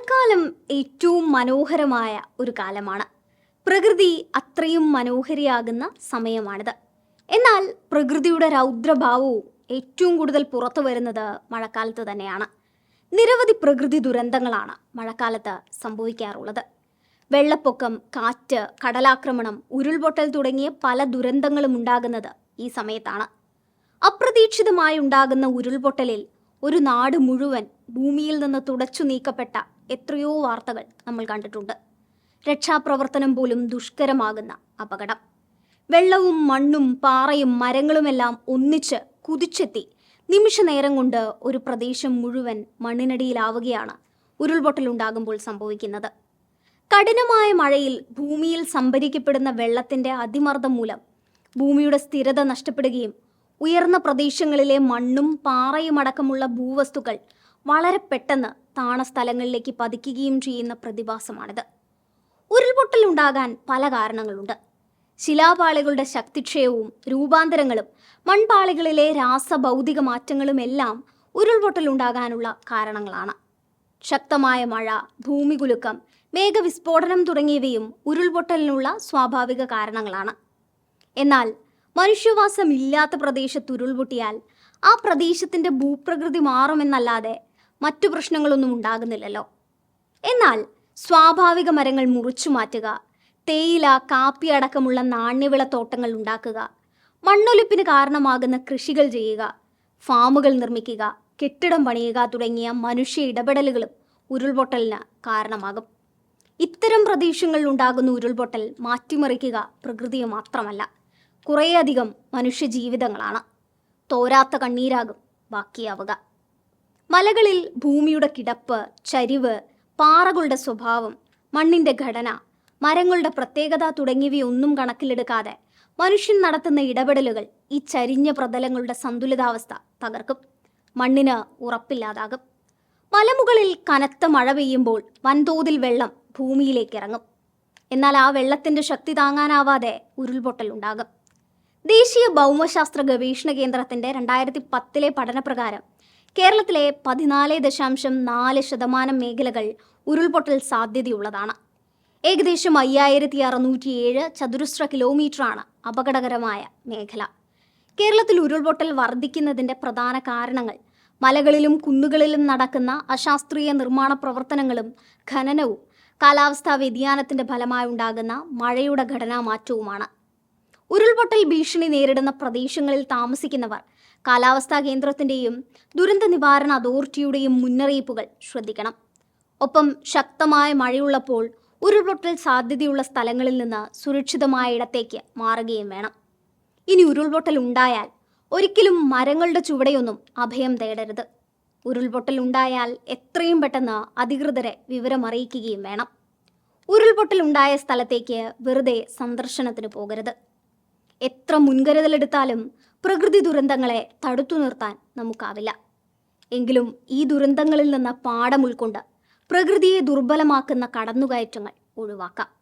മഴക്കാലം ഏറ്റവും മനോഹരമായ ഒരു കാലമാണ്. പ്രകൃതി അത്രയും മനോഹരിയാകുന്ന സമയമാണിത്. എന്നാൽ പ്രകൃതിയുടെ രൗദ്രഭാവവും ഏറ്റവും കൂടുതൽ പുറത്തു വരുന്നത് മഴക്കാലത്ത് തന്നെയാണ്. നിരവധി പ്രകൃതി ദുരന്തങ്ങളാണ് മഴക്കാലത്ത് സംഭവിക്കാറുള്ളത്. വെള്ളപ്പൊക്കം, കാറ്റ്, കടലാക്രമണം, ഉരുൾപൊട്ടൽ തുടങ്ങിയ പല ദുരന്തങ്ങളും ഉണ്ടാകുന്നത് ഈ സമയത്താണ്. അപ്രതീക്ഷിതമായി ഉണ്ടാകുന്ന ഉരുൾപൊട്ടലിൽ ഒരു നാട് മുഴുവൻ ഭൂമിയിൽ നിന്ന് തുടച്ചു നീക്കപ്പെട്ട എത്രയോ വാർത്തകൾ നമ്മൾ കണ്ടിട്ടുണ്ട്. രക്ഷാപ്രവർത്തനം പോലും ദുഷ്കരമാകുന്ന അപകടം. വെള്ളവും മണ്ണും പാറയും മരങ്ങളുമെല്ലാം ഒന്നിച്ച് കുതിച്ചെത്തി നിമിഷ നേരം കൊണ്ട് ഒരു പ്രദേശം മുഴുവൻ മണ്ണിനടിയിലാവുകയാണ് ഉരുൾപൊട്ടലുണ്ടാകുമ്പോൾ സംഭവിക്കുന്നത്. കഠിനമായ മഴയിൽ ഭൂമിയിൽ സംഭരിക്കപ്പെടുന്ന വെള്ളത്തിന്റെ അതിമർദ്ദം മൂലം ഭൂമിയുടെ സ്ഥിരത നഷ്ടപ്പെടുകയും ഉയർന്ന പ്രദേശങ്ങളിലെ മണ്ണും പാറയും അടക്കമുള്ള ഭൂവസ്തുക്കൾ വളരെ പെട്ടെന്ന് താണ സ്ഥലങ്ങളിലേക്ക് പതിക്കുകയും ചെയ്യുന്ന പ്രതിഭാസമാണിത്. ഉരുൾപൊട്ടൽ ഉണ്ടാകാൻ പല കാരണങ്ങളുണ്ട്. ശിലാപാളികളുടെ ശക്തിക്ഷയവും രൂപാന്തരങ്ങളും മൺപാളികളിലെ രാസഭൗതിക മാറ്റങ്ങളും എല്ലാം ഉരുൾപൊട്ടൽ ഉണ്ടാകാനുള്ള കാരണങ്ങളാണ്. ശക്തമായ മഴ, ഭൂമികുലുക്കം, മേഘവിസ്ഫോടനം തുടങ്ങിയവയും ഉരുൾപൊട്ടലിനുള്ള സ്വാഭാവിക കാരണങ്ങളാണ്. എന്നാൽ മനുഷ്യവാസം ഇല്ലാത്ത പ്രദേശത്ത് ഉരുൾപൊട്ടിയാൽ ആ പ്രദേശത്തിന്റെ ഭൂപ്രകൃതി മാറുമെന്നല്ലാതെ മറ്റു പ്രശ്നങ്ങളൊന്നും ഉണ്ടാകുന്നില്ലല്ലോ. എന്നാൽ സ്വാഭാവിക മരങ്ങൾ മുറിച്ചു മാറ്റുക, തേയില, കാപ്പി അടക്കമുള്ള നാണ്യവിളത്തോട്ടങ്ങൾ ഉണ്ടാക്കുക, മണ്ണൊലിപ്പിന് കാരണമാകുന്ന കൃഷികൾ ചെയ്യുക, ഫാമുകൾ നിർമ്മിക്കുക, കെട്ടിടം പണിയുക തുടങ്ങിയ മനുഷ്യ ഇടപെടലുകളും ഉരുൾപൊട്ടലിന് കാരണമാകും. ഇത്തരം പ്രദേശങ്ങളിൽ ഉണ്ടാകുന്ന ഉരുൾപൊട്ടൽ മാറ്റിമറിക്കുക പ്രകൃതിയെ മാത്രമല്ല, കുറേയധികം മനുഷ്യജീവിതങ്ങളാണ്. തോരാത്ത കണ്ണീരാകും ബാക്കിയാവുക. മലകളിൽ ഭൂമിയുടെ കിടപ്പ്, ചരിവ്, പാറകളുടെ സ്വഭാവം, മണ്ണിന്റെ ഘടന, മരങ്ങളുടെ പ്രത്യേകത തുടങ്ങിയവയൊന്നും കണക്കിലെടുക്കാതെ മനുഷ്യൻ നടത്തുന്ന ഇടപെടലുകൾ ഈ ചരിഞ്ഞ പ്രതലങ്ങളുടെ സന്തുലിതാവസ്ഥ തകർക്കും. മണ്ണിന് ഉറപ്പില്ലാതാകും. മലമുകളിൽ കനത്ത മഴ പെയ്യുമ്പോൾ വൻതോതിൽ വെള്ളം ഭൂമിയിലേക്ക് ഇറങ്ങും. എന്നാൽ ആ വെള്ളത്തിന്റെ ശക്തി താങ്ങാനാവാതെ ഉരുൾപൊട്ടൽ ഉണ്ടാകും. ദേശീയ ഭൗമശാസ്ത്ര ഗവേഷണ കേന്ദ്രത്തിന്റെ 2010 പഠനപ്രകാരം കേരളത്തിലെ 14.4% മേഖലകൾ ഉരുൾപൊട്ടൽ സാധ്യതയുള്ളതാണ്. ഏകദേശം 5607 ചതുരശ്ര കിലോമീറ്ററാണ് അപകടകരമായ മേഖല. കേരളത്തിൽ ഉരുൾപൊട്ടൽ വർദ്ധിക്കുന്നതിന്റെ പ്രധാന കാരണങ്ങൾ മലകളിലും കുന്നുകളിലും നടക്കുന്ന അശാസ്ത്രീയ നിർമ്മാണ പ്രവർത്തനങ്ങളും ഖനനവും കാലാവസ്ഥാ വ്യതിയാനത്തിന്റെ ഫലമായി ഉണ്ടാകുന്ന മഴയുടെ ഘടനാമാറ്റവുമാണ്. ഉരുൾപൊട്ടൽ ഭീഷണി നേരിടുന്ന പ്രദേശങ്ങളിൽ താമസിക്കുന്നവർ കാലാവസ്ഥാ കേന്ദ്രത്തിന്റെയും ദുരന്ത നിവാരണ അതോറിറ്റിയുടെയും മുന്നറിയിപ്പുകൾ ശ്രദ്ധിക്കണം. ഒപ്പം ശക്തമായ മഴയുള്ളപ്പോൾ ഉരുൾപൊട്ടൽ സാധ്യതയുള്ള സ്ഥലങ്ങളിൽ നിന്ന് സുരക്ഷിതമായ ഇടത്തേക്ക് മാറുകയും വേണം. ഇനി ഉരുൾപൊട്ടൽ ഉണ്ടായാൽ ഒരിക്കലും മരങ്ങളുടെ ചുവടെയൊന്നും അഭയം തേടരുത്. ഉരുൾപൊട്ടൽ ഉണ്ടായാൽ എത്രയും പെട്ടെന്ന് അധികൃതരെ വിവരമറിയിക്കുകയും വേണം. ഉരുൾപൊട്ടൽ ഉണ്ടായ സ്ഥലത്തേക്ക് വെറുതെ സന്ദർശനത്തിന് പോകരുത്. എത്ര മുൻകരുതലെടുത്താലും പ്രകൃതി ദുരന്തങ്ങളെ തടുത്തു നിർത്താൻ നമുക്കാവില്ല. എങ്കിലും ഈ ദുരന്തങ്ങളിൽ നിന്ന് പാഠം ഉൾക്കൊണ്ട് പ്രകൃതിയെ ദുർബലമാക്കുന്ന കടന്നുകയറ്റങ്ങൾ ഒഴിവാക്കാം.